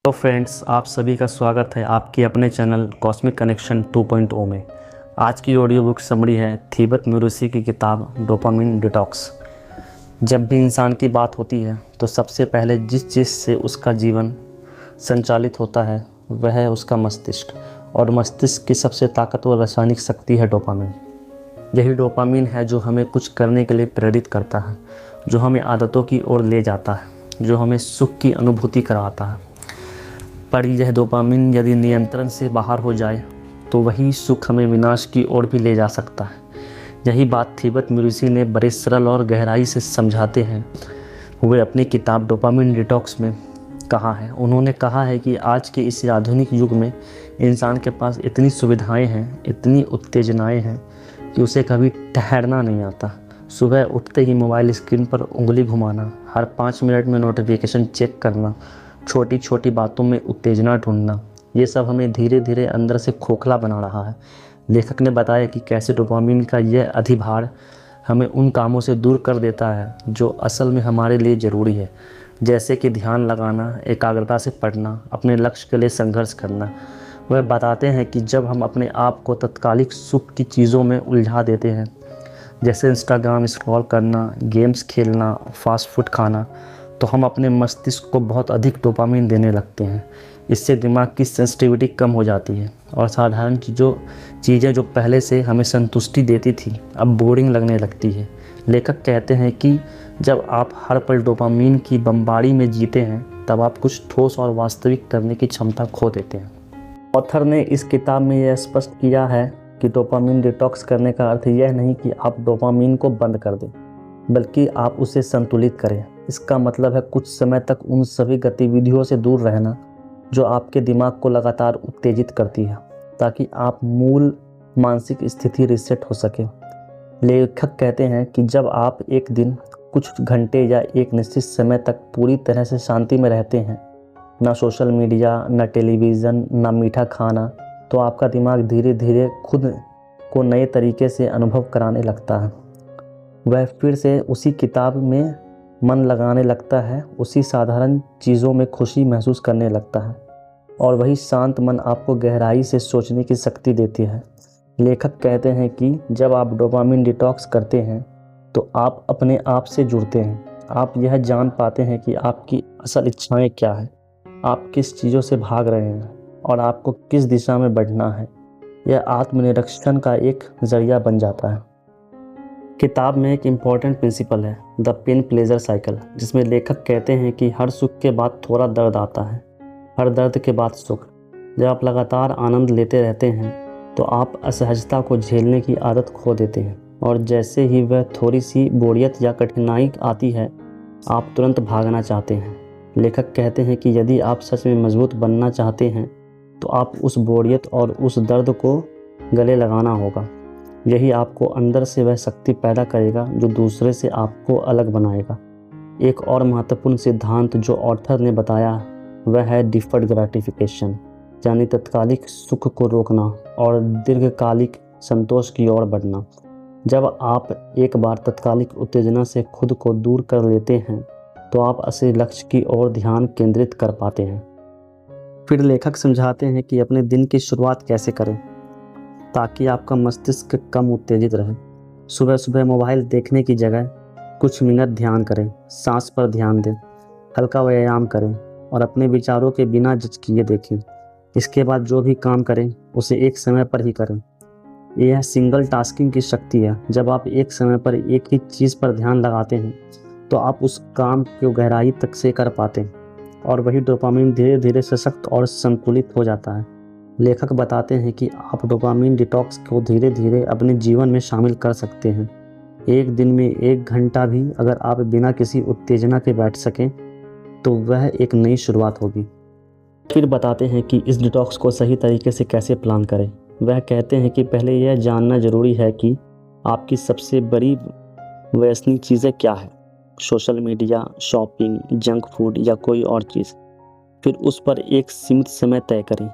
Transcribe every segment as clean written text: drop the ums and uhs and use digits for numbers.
तो फ्रेंड्स, आप सभी का स्वागत है आपके अपने चैनल कॉस्मिक कनेक्शन 2.0 में। आज की ऑडियो बुक समरी है थिबत म्यूरिसी की किताब डोपामिन डिटॉक्स। जब भी इंसान की बात होती है तो सबसे पहले जिस चीज़ से उसका जीवन संचालित होता है वह है उसका मस्तिष्क, और मस्तिष्क की सबसे ताकतवर रासायनिक शक्ति है डोपामिन। यही डोपामिन है जो हमें कुछ करने के लिए प्रेरित करता है, जो हमें आदतों की ओर ले जाता है, जो हमें सुख की अनुभूति कराता है। पर यह डोपामिन यदि नियंत्रण से बाहर हो जाए तो वही सुख हमें विनाश की ओर भी ले जा सकता है। यही बात थिबत म्यूरिसी ने बड़े सरल और गहराई से समझाते हैं हुए अपनी किताब डोपामिन डिटॉक्स में कहा है। उन्होंने कहा है कि आज के इस आधुनिक युग में इंसान के पास इतनी सुविधाएं हैं, इतनी उत्तेजनाएं हैं कि उसे कभी ठहरना नहीं आता। सुबह उठते ही मोबाइल स्क्रीन पर उंगली घुमाना, हर 5 मिनट में नोटिफिकेशन चेक करना, छोटी छोटी बातों में उत्तेजना ढूंढना, ये सब हमें धीरे धीरे अंदर से खोखला बना रहा है। लेखक ने बताया कि कैसे डोपामिन का यह अधिभार हमें उन कामों से दूर कर देता है जो असल में हमारे लिए ज़रूरी है, जैसे कि ध्यान लगाना, एकाग्रता से पढ़ना, अपने लक्ष्य के लिए संघर्ष करना। वह बताते हैं कि जब हम अपने आप को तत्कालिक सुख की चीज़ों में उलझा देते हैं, जैसे इंस्टाग्राम स्क्रॉल करना, गेम्स खेलना, फास्ट फूड खाना, तो हम अपने मस्तिष्क को बहुत अधिक डोपामिन देने लगते हैं। इससे दिमाग की सेंसिटिविटी कम हो जाती है और साधारण चीज़ें जो पहले से हमें संतुष्टि देती थी अब बोरिंग लगने लगती है। लेखक कहते हैं कि जब आप हर पल डोपामिन की बमबारी में जीते हैं तब आप कुछ ठोस और वास्तविक करने की क्षमता खो देते हैं। ऑथर ने इस किताब में यह स्पष्ट किया है कि डोपामिन डिटॉक्स करने का अर्थ यह नहीं कि आप डोपामिन को बंद कर दें, बल्कि आप उसे संतुलित करें। इसका मतलब है कुछ समय तक उन सभी गतिविधियों से दूर रहना जो आपके दिमाग को लगातार उत्तेजित करती है, ताकि आप मूल मानसिक स्थिति रीसेट हो सके। लेखक कहते हैं कि जब आप एक दिन कुछ घंटे या एक निश्चित समय तक पूरी तरह से शांति में रहते हैं, ना सोशल मीडिया, ना टेलीविज़न, ना मीठा खाना, तो आपका दिमाग धीरे धीरे खुद को नए तरीके से अनुभव कराने लगता है। वह फिर से उसी किताब में मन लगाने लगता है, उसी साधारण चीज़ों में खुशी महसूस करने लगता है, और वही शांत मन आपको गहराई से सोचने की शक्ति देती है। लेखक कहते हैं कि जब आप डोपामिन डिटॉक्स करते हैं तो आप अपने आप से जुड़ते हैं। आप यह जान पाते हैं कि आपकी असल इच्छाएं क्या हैं, आप किस चीज़ों से भाग रहे हैं और आपको किस दिशा में बढ़ना है। यह आत्मनिरीक्षण का एक जरिया बन जाता है। किताब में एक इम्पॉर्टेंट प्रिंसिपल है, द पेन प्लेजर साइकिल, जिसमें लेखक कहते हैं कि हर सुख के बाद थोड़ा दर्द आता है, हर दर्द के बाद सुख। जब आप लगातार आनंद लेते रहते हैं तो आप असहजता को झेलने की आदत खो देते हैं, और जैसे ही वह थोड़ी सी बोरियत या कठिनाई आती है आप तुरंत भागना चाहते हैं। लेखक कहते हैं कि यदि आप सच में मजबूत बनना चाहते हैं तो आप उस बोरियत और उस दर्द को गले लगाना होगा। यही आपको अंदर से वह शक्ति पैदा करेगा जो दूसरे से आपको अलग बनाएगा। एक और महत्वपूर्ण सिद्धांत जो ऑथर ने बताया वह है डिफर्ड ग्रेटिफिकेशन, यानी तत्कालिक सुख को रोकना और दीर्घकालिक संतोष की ओर बढ़ना। जब आप एक बार तत्कालिक उत्तेजना से खुद को दूर कर लेते हैं तो आप असली लक्ष्य की ओर ध्यान केंद्रित कर पाते हैं। फिर लेखक समझाते हैं कि अपने दिन की शुरुआत कैसे करें ताकि आपका मस्तिष्क कम उत्तेजित रहे। सुबह सुबह मोबाइल देखने की जगह कुछ मिनट ध्यान करें, सांस पर ध्यान दें, हल्का व्यायाम करें और अपने विचारों के बिना जज किए देखें। इसके बाद जो भी काम करें उसे एक समय पर ही करें। यह सिंगल टास्किंग की शक्ति है। जब आप एक समय पर एक ही चीज़ पर ध्यान लगाते हैं तो आप उस काम को गहराई तक से कर पाते हैं, और वही डोपामिन धीरे धीरे सशक्त और संतुलित हो जाता है। लेखक बताते हैं कि आप डोपामिन डिटॉक्स को धीरे धीरे अपने जीवन में शामिल कर सकते हैं। एक दिन में 1 घंटा भी अगर आप बिना किसी उत्तेजना के बैठ सकें तो वह एक नई शुरुआत होगी। फिर बताते हैं कि इस डिटॉक्स को सही तरीके से कैसे प्लान करें। वह कहते हैं कि पहले यह जानना ज़रूरी है कि आपकी सबसे बड़ी व्यसनी चीज़ें क्या है, social media, shopping, junk food या कोई और चीज़। फिर उस पर एक सीमित समय तय करें।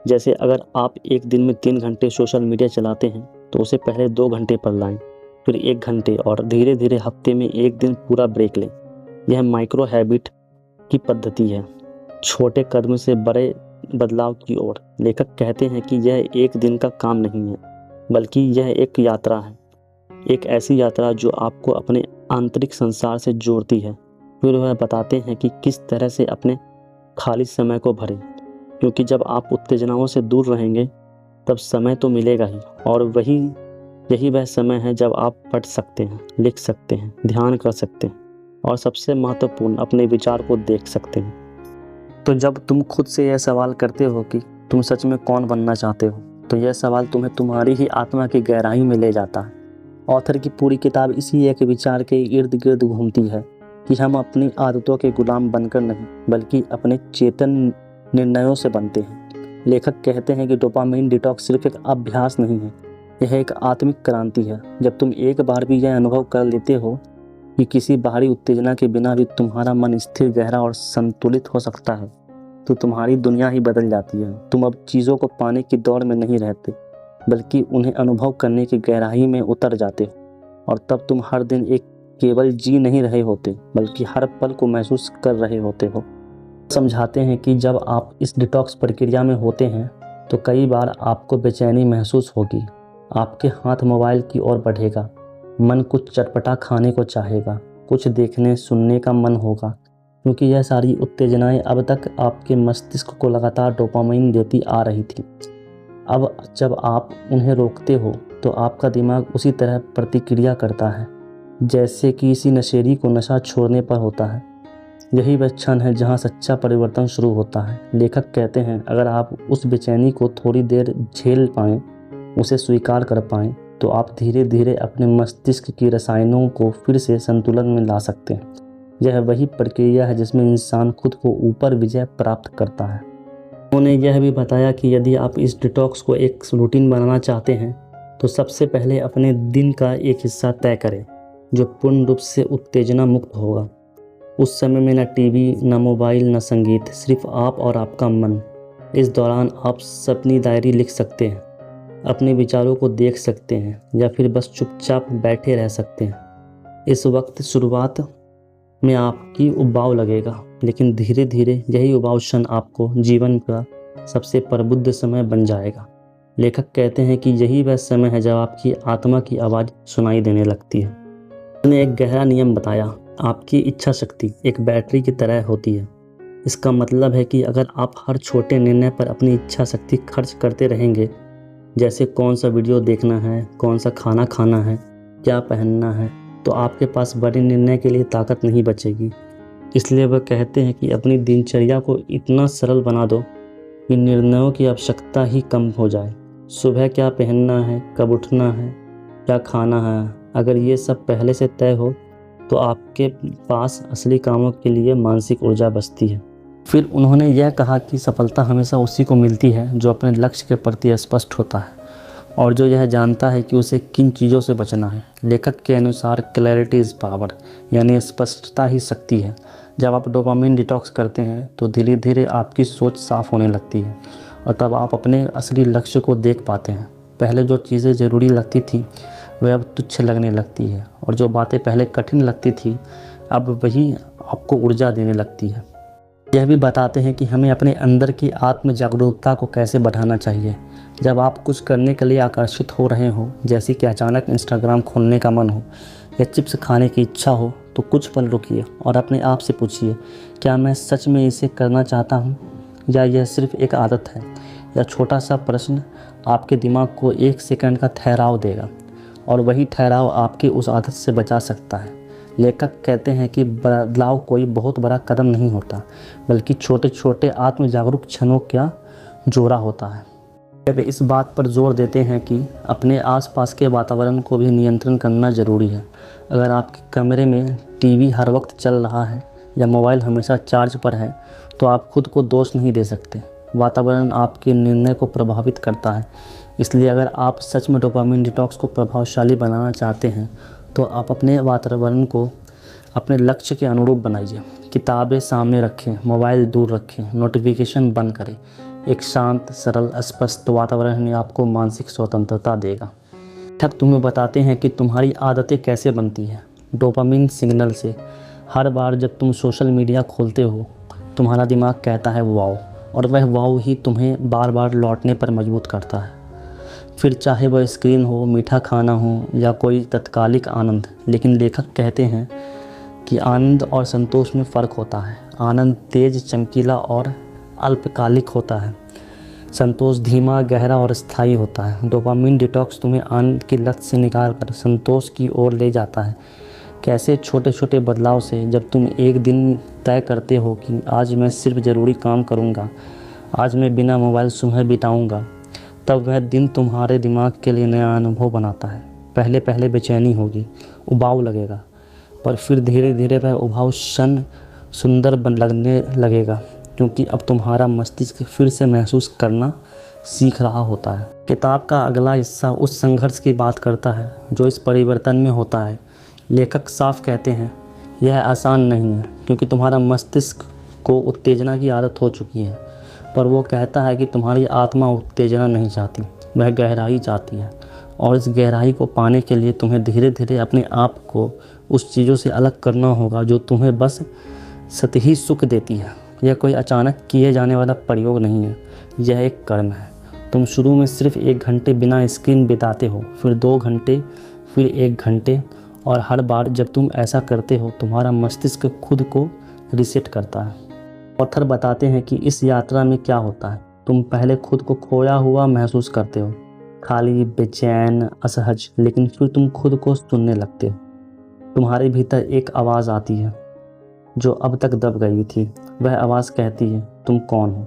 जैसे अगर आप एक दिन में 3 घंटे सोशल मीडिया चलाते हैं तो उसे पहले 2 घंटे पर लाएं, फिर 1 घंटे, और धीरे धीरे हफ्ते में 1 दिन पूरा ब्रेक लें। यह माइक्रो हैबिट की पद्धति है। छोटे कदम से बड़े बदलाव की ओर। लेखक कहते हैं कि यह एक दिन का काम नहीं है, बल्कि यह एक यात्रा है, एक ऐसी यात्रा जो आपको अपने आंतरिक संसार से जोड़ती है। फिर वह बताते हैं कि किस तरह से अपने खाली समय को भरें, क्योंकि जब आप उत्तेजनाओं से दूर रहेंगे तब समय तो मिलेगा ही, और यही वह समय है जब आप पढ़ सकते हैं, लिख सकते हैं, ध्यान कर सकते हैं और सबसे महत्वपूर्ण अपने विचार को देख सकते हैं। तो जब तुम खुद से यह सवाल करते हो कि तुम सच में कौन बनना चाहते हो, तो यह सवाल तुम्हें तुम्हारी ही आत्मा की गहराई में ले जाता है। ऑथर की पूरी किताब इसी एक विचार के इर्द गिर्द घूमती है कि हम अपनी आदतों के गुलाम बनकर नहीं, बल्कि अपने चेतन निर्णयों से बनते हैं। लेखक कहते हैं कि डोपामाइन डिटॉक्स सिर्फ एक अभ्यास नहीं है, यह एक आत्मिक क्रांति है। जब तुम एक बार भी यह अनुभव कर लेते हो कि किसी बाहरी उत्तेजना के बिना भी तुम्हारा मन स्थिर, गहरा और संतुलित हो सकता है, तो तुम्हारी दुनिया ही बदल जाती है। तुम अब चीज़ों को पाने की दौड़ में नहीं रहते, बल्कि उन्हें अनुभव करने की गहराई में उतर जाते हो। और तब तुम हर दिन एक केवल जी नहीं रहे होते, बल्कि हर पल को महसूस कर रहे होते हो। समझाते हैं कि जब आप इस डिटॉक्स प्रक्रिया में होते हैं तो कई बार आपको बेचैनी महसूस होगी, आपके हाथ मोबाइल की ओर बढ़ेगा, मन कुछ चटपटा खाने को चाहेगा, कुछ देखने सुनने का मन होगा, क्योंकि यह सारी उत्तेजनाएं अब तक आपके मस्तिष्क को लगातार डोपामाइन देती आ रही थी। अब जब आप उन्हें रोकते हो तो आपका दिमाग उसी तरह प्रतिक्रिया करता है जैसे कि किसी नशेड़ी को नशा छोड़ने पर होता है। यही वह क्षण है जहां सच्चा परिवर्तन शुरू होता है। लेखक कहते हैं अगर आप उस बेचैनी को थोड़ी देर झेल पाएं, उसे स्वीकार कर पाएं, तो आप धीरे धीरे अपने मस्तिष्क की रसायनों को फिर से संतुलन में ला सकते हैं। यह वही प्रक्रिया है जिसमें इंसान खुद को ऊपर विजय प्राप्त करता है। उन्होंने यह भी बताया कि यदि आप इस डिटॉक्स को एक रूटीन बनाना चाहते हैं तो सबसे पहले अपने दिन का एक हिस्सा तय करें जो पूर्ण रूप से उत्तेजना मुक्त होगा। उस समय में न टीवी, न मोबाइल, न संगीत, सिर्फ आप और आपका मन। इस दौरान आप अपनी डायरी लिख सकते हैं, अपने विचारों को देख सकते हैं, या फिर बस चुपचाप बैठे रह सकते हैं। इस वक्त शुरुआत में आपकी उबाऊ लगेगा, लेकिन धीरे धीरे यही उबाऊ क्षण आपको जीवन का सबसे प्रबुद्ध समय बन जाएगा। लेखक कहते हैं कि यही वह समय है जब आपकी आत्मा की आवाज़ सुनाई देने लगती है। उन्होंने एक गहरा नियम बताया, आपकी इच्छा शक्ति एक बैटरी की तरह होती है। इसका मतलब है कि अगर आप हर छोटे निर्णय पर अपनी इच्छा शक्ति खर्च करते रहेंगे, जैसे कौन सा वीडियो देखना है, कौन सा खाना खाना है, क्या पहनना है, तो आपके पास बड़े निर्णय के लिए ताकत नहीं बचेगी। इसलिए वह कहते हैं कि अपनी दिनचर्या को इतना सरल बना दो कि निर्णयों की आवश्यकता ही कम हो जाए। सुबह क्या पहनना है, कब उठना है, क्या खाना है, अगर ये सब पहले से तय हो तो आपके पास असली कामों के लिए मानसिक ऊर्जा बचती है। फिर उन्होंने यह कहा कि सफलता हमेशा उसी को मिलती है जो अपने लक्ष्य के प्रति स्पष्ट होता है और जो यह जानता है कि उसे किन चीज़ों से बचना है। लेखक के अनुसार क्लैरिटी इज़ पावर, यानी स्पष्टता ही शक्ति है। जब आप डोपामाइन डिटॉक्स करते हैं तो धीरे धीरे आपकी सोच साफ होने लगती है और तब आप अपने असली लक्ष्य को देख पाते हैं। पहले जो चीज़ें ज़रूरी लगती थी वह अब तुच्छ लगने लगती है, और जो बातें पहले कठिन लगती थी अब वही आपको ऊर्जा देने लगती है। यह भी बताते हैं कि हमें अपने अंदर की आत्म जागरूकता को कैसे बढ़ाना चाहिए। जब आप कुछ करने के लिए आकर्षित हो रहे हो, जैसे कि अचानक इंस्टाग्राम खोलने का मन हो या चिप्स खाने की इच्छा हो, तो कुछ पल रुकिए और अपने आप से पूछिए, क्या मैं सच में इसे करना चाहता हूँ या यह सिर्फ एक आदत है। यह छोटा सा प्रश्न आपके दिमाग को 1 सेकंड का ठहराव देगा, और वही ठहराव आपकी उस आदत से बचा सकता है। लेखक कहते हैं कि बदलाव कोई बहुत बड़ा कदम नहीं होता, बल्कि छोटे छोटे आत्म जागरूक क्षणों का जोड़ा होता है। वे इस बात पर जोर देते हैं कि अपने आसपास के वातावरण को भी नियंत्रण करना ज़रूरी है। अगर आपके कमरे में टीवी हर वक्त चल रहा है या मोबाइल हमेशा चार्ज पर है, तो आप खुद को दोष नहीं दे सकते। वातावरण आपके निर्णय को प्रभावित करता है। इसलिए अगर आप सच में डोपामाइन डिटॉक्स को प्रभावशाली बनाना चाहते हैं तो आप अपने वातावरण को अपने लक्ष्य के अनुरूप बनाइए। किताबें सामने रखें, मोबाइल दूर रखें, नोटिफिकेशन बंद करें। एक शांत, सरल, स्पष्ट वातावरण ही आपको मानसिक स्वतंत्रता देगा। लेखक तुम्हें बताते हैं कि तुम्हारी आदतें कैसे बनती हैं। डोपामाइन सिग्नल से। हर बार जब तुम सोशल मीडिया खोलते हो तुम्हारा दिमाग कहता है वाओ, और वह वाओ ही तुम्हें बार बार लौटने पर मजबूर करता है। फिर चाहे वह स्क्रीन हो, मीठा खाना हो या कोई तत्कालिक आनंद। लेकिन लेखक कहते हैं कि आनंद और संतोष में फ़र्क होता है। आनंद तेज, चमकीला और अल्पकालिक होता है। संतोष धीमा, गहरा और स्थायी होता है। डोपामिन डिटॉक्स तुम्हें आनंद की लत से निकाल कर संतोष की ओर ले जाता है। कैसे? छोटे छोटे बदलाव से। जब तुम एक दिन तय करते हो कि आज मैं सिर्फ ज़रूरी काम करूँगा, आज मैं बिना मोबाइल सुबह बिताऊँगा, तब वह दिन तुम्हारे दिमाग के लिए नया अनुभव बनाता है। पहले पहले बेचैनी होगी, उबाऊ लगेगा, पर फिर धीरे धीरे वह उबाऊ क्षण सुंदर लगने लगेगा, क्योंकि अब तुम्हारा मस्तिष्क फिर से महसूस करना सीख रहा होता है। किताब का अगला हिस्सा उस संघर्ष की बात करता है जो इस परिवर्तन में होता है। लेखक साफ कहते हैं, यह आसान नहीं है, क्योंकि तुम्हारा मस्तिष्क को उत्तेजना की आदत हो चुकी है। पर वो कहता है कि तुम्हारी आत्मा उत्तेजना नहीं चाहती, वह गहराई चाहती है। और इस गहराई को पाने के लिए तुम्हें धीरे धीरे अपने आप को उस चीज़ों से अलग करना होगा जो तुम्हें बस सतही सुख देती है। यह कोई अचानक किए जाने वाला प्रयोग नहीं है, यह एक कर्म है। तुम शुरू में सिर्फ 1 घंटे बिना स्क्रीन बिताते हो, फिर 2 घंटे, फिर 1 घंटे, और हर बार जब तुम ऐसा करते हो तुम्हारा मस्तिष्क खुद को रीसेट करता है। ऑथर बताते हैं कि इस यात्रा में क्या होता है। तुम पहले खुद को खोया हुआ महसूस करते हो, खाली, बेचैन, असहज, लेकिन फिर तुम खुद को सुनने लगते हो। तुम्हारे भीतर एक आवाज़ आती है जो अब तक दब गई थी। वह आवाज़ कहती है, तुम कौन हो?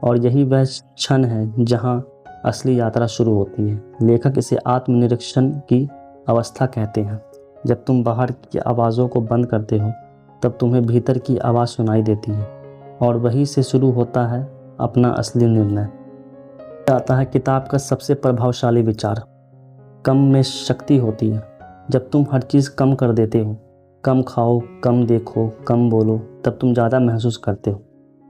और यही वह क्षण है जहाँ असली यात्रा शुरू होती है। लेखक इसे आत्मनिरीक्षण की अवस्था कहते हैं। जब तुम बाहर की आवाज़ों को बंद करते हो, तब तुम्हें भीतर की आवाज़ सुनाई देती है, और वहीं से शुरू होता है अपना असली निर्णय। आता है किताब का सबसे प्रभावशाली विचार, कम में शक्ति होती है। जब तुम हर चीज़ कम कर देते हो, कम खाओ, कम देखो, कम बोलो, तब तुम ज़्यादा महसूस करते हो,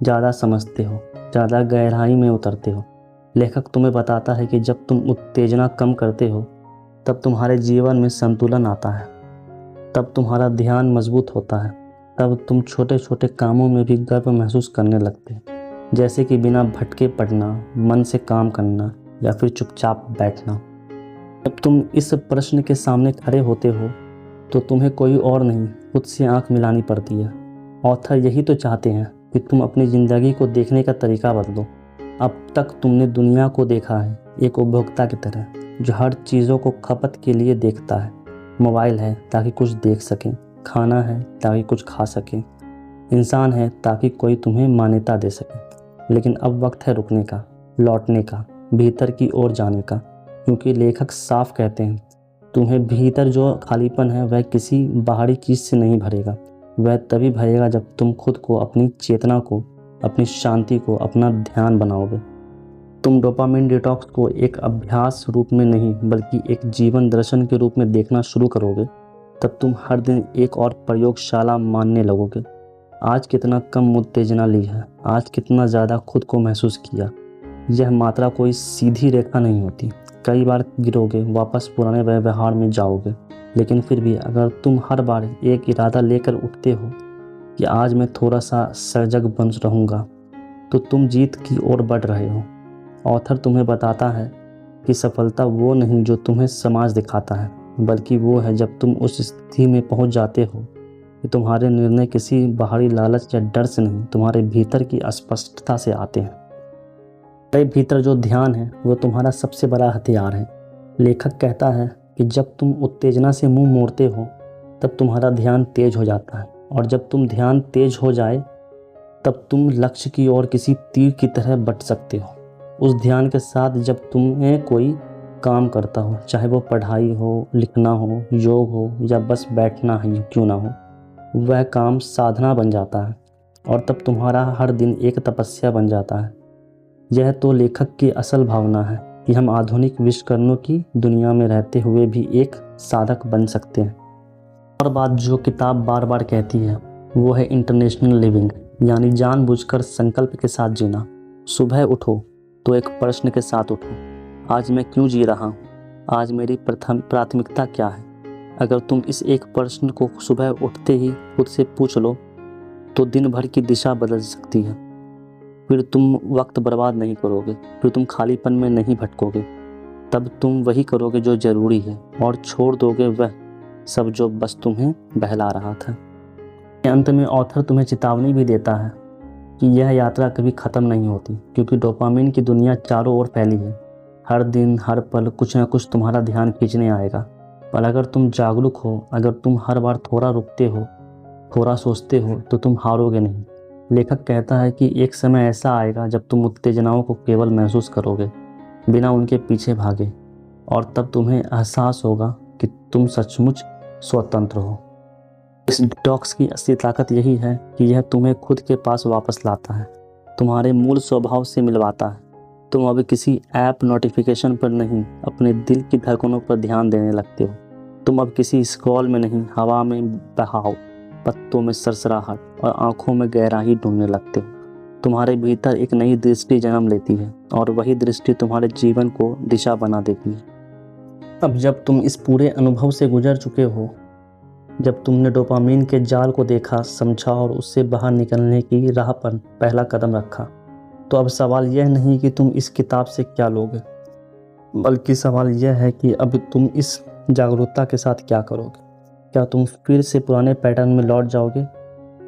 ज़्यादा समझते हो, ज़्यादा गहराई में उतरते हो। लेखक तुम्हें बताता है कि जब तुम उत्तेजना कम करते हो, तब तुम्हारे जीवन में संतुलन आता है, तब तुम्हारा ध्यान मजबूत होता है, तब तुम छोटे छोटे कामों में भी गर्व महसूस करने लगते हो, जैसे कि बिना भटके पढ़ना, मन से काम करना या फिर चुपचाप बैठना। जब तुम इस प्रश्न के सामने खड़े होते हो तो तुम्हें कोई और नहीं, खुद से आंख मिलानी पड़ती है। ऑथर यही तो चाहते हैं कि तुम अपनी ज़िंदगी को देखने का तरीका बदलो। अब तक तुमने दुनिया को देखा है एक उपभोक्ता की तरह, जो हर चीज़ों को खपत के लिए देखता है। मोबाइल है ताकि कुछ देख सकें, खाना है ताकि कुछ खा सकें, इंसान है ताकि कोई तुम्हें मान्यता दे सके। लेकिन अब वक्त है रुकने का, लौटने का, भीतर की ओर जाने का, क्योंकि लेखक साफ कहते हैं, तुम्हें भीतर जो खालीपन है वह किसी बाहरी चीज़ से नहीं भरेगा। वह तभी भरेगा जब तुम खुद को, अपनी चेतना को, अपनी शांति को अपना ध्यान बनाओगे। तुम डोपामिन डिटॉक्स को एक अभ्यास रूप में नहीं, बल्कि एक जीवन दर्शन के रूप में देखना शुरू करोगे। तब तुम हर दिन एक और प्रयोगशाला मानने लगोगे। आज कितना कम उत्तेजना ली है, आज कितना ज़्यादा खुद को महसूस किया। यह मात्रा कोई सीधी रेखा नहीं होती। कई बार गिरोगे, वापस पुराने व्यवहार में जाओगे, लेकिन फिर भी अगर तुम हर बार एक इरादा लेकर उठते हो कि आज मैं थोड़ा सा सजग बन रहूँगा, तो तुम जीत की ओर बढ़ रहे हो। ऑथर तुम्हें बताता है कि सफलता वो नहीं जो तुम्हें समाज दिखाता है, बल्कि वो है जब तुम उस स्थिति में पहुंच जाते हो कि तुम्हारे निर्णय किसी बाहरी लालच या डर से नहीं, तुम्हारे भीतर की अस्पष्टता से आते हैं। तुम्हारे भीतर जो ध्यान है वो तुम्हारा सबसे बड़ा हथियार है। लेखक कहता है कि जब तुम उत्तेजना से मुंह मोड़ते हो, तब तुम्हारा ध्यान तेज हो जाता है, और जब तुम ध्यान तेज हो जाए, तब तुम लक्ष्य की ओर किसी तीर की तरह बढ़ सकते हो। उस ध्यान के साथ जब तुम्हें कोई काम करता हो, चाहे वो पढ़ाई हो, लिखना हो, योग हो या बस बैठना ही क्यों ना हो, वह काम साधना बन जाता है, और तब तुम्हारा हर दिन एक तपस्या बन जाता है। यह तो लेखक की असल भावना है कि हम आधुनिक विश्वकर्मों की दुनिया में रहते हुए भी एक साधक बन सकते हैं। और बात जो किताब बार बार कहती है वो है इंटरनेशनल लिविंग, यानी जानबूझकर संकल्प के साथ जीना। सुबह उठो तो एक प्रश्न के साथ उठो, आज मैं क्यों जी रहा हूँ, आज मेरी प्राथमिकता क्या है। अगर तुम इस एक प्रश्न को सुबह उठते ही खुद से पूछ लो, तो दिन भर की दिशा बदल सकती है। फिर तुम वक्त बर्बाद नहीं करोगे, फिर तुम खालीपन में नहीं भटकोगे। तब तुम वही करोगे जो ज़रूरी है और छोड़ दोगे वह सब जो बस तुम्हें बहला रहा था। अंत में ऑथर तुम्हें चेतावनी भी देता है कि यह यात्रा कभी ख़त्म नहीं होती, क्योंकि डोपामिन की दुनिया चारों ओर फैली है। हर दिन हर पल कुछ ना कुछ तुम्हारा ध्यान खींचने आएगा। पर अगर तुम जागरूक हो, अगर तुम हर बार थोड़ा रुकते हो, थोड़ा सोचते हो, तो तुम हारोगे नहीं। लेखक कहता है कि एक समय ऐसा आएगा जब तुम उत्तेजनाओं को केवल महसूस करोगे, बिना उनके पीछे भागे, और तब तुम्हें एहसास होगा कि तुम सचमुच स्वतंत्र हो। इस डिटॉक्स की असली ताकत यही है कि यह तुम्हें खुद के पास वापस लाता है, तुम्हारे मूल स्वभाव से मिलवाता है। तुम अब किसी ऐप नोटिफिकेशन पर नहीं, अपने दिल की धड़कनों पर ध्यान देने लगते हो। तुम अब किसी स्क्रॉल में नहीं, हवा में बहाव, पत्तों में सरसराहट और आंखों में गहराई ढूंढने लगते हो। तुम्हारे भीतर एक नई दृष्टि जन्म लेती है और वही दृष्टि तुम्हारे जीवन को दिशा बना देती है। अब जब तुम इस पूरे अनुभव से गुजर चुके हो, जब तुमने डोपामिन के जाल को देखा, समझा और उससे बाहर निकलने की राह पर पहला कदम रखा, तो अब सवाल यह नहीं कि तुम इस किताब से क्या लोगे, बल्कि सवाल यह है कि अब तुम इस जागरूकता के साथ क्या करोगे। क्या तुम फिर से पुराने पैटर्न में लौट जाओगे,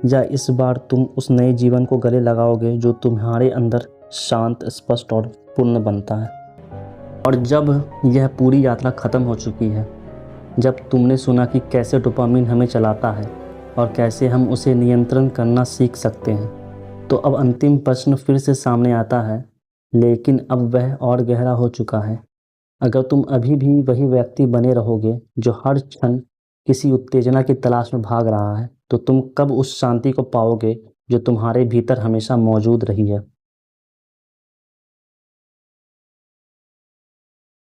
या इस बार तुम उस नए जीवन को गले लगाओगे जो तुम्हारे अंदर शांत, स्पष्ट और पूर्ण बनता है। और जब यह पूरी यात्रा ख़त्म हो चुकी है, जब तुमने सुना कि कैसे डोपामिन हमें चलाता है और कैसे हम उसे नियंत्रण करना सीख सकते हैं, तो अब अंतिम प्रश्न फिर से सामने आता है, लेकिन अब वह और गहरा हो चुका है। अगर तुम अभी भी वही व्यक्ति बने रहोगे जो हर क्षण किसी उत्तेजना की तलाश में भाग रहा है, तो तुम कब उस शांति को पाओगे जो तुम्हारे भीतर हमेशा मौजूद रही है।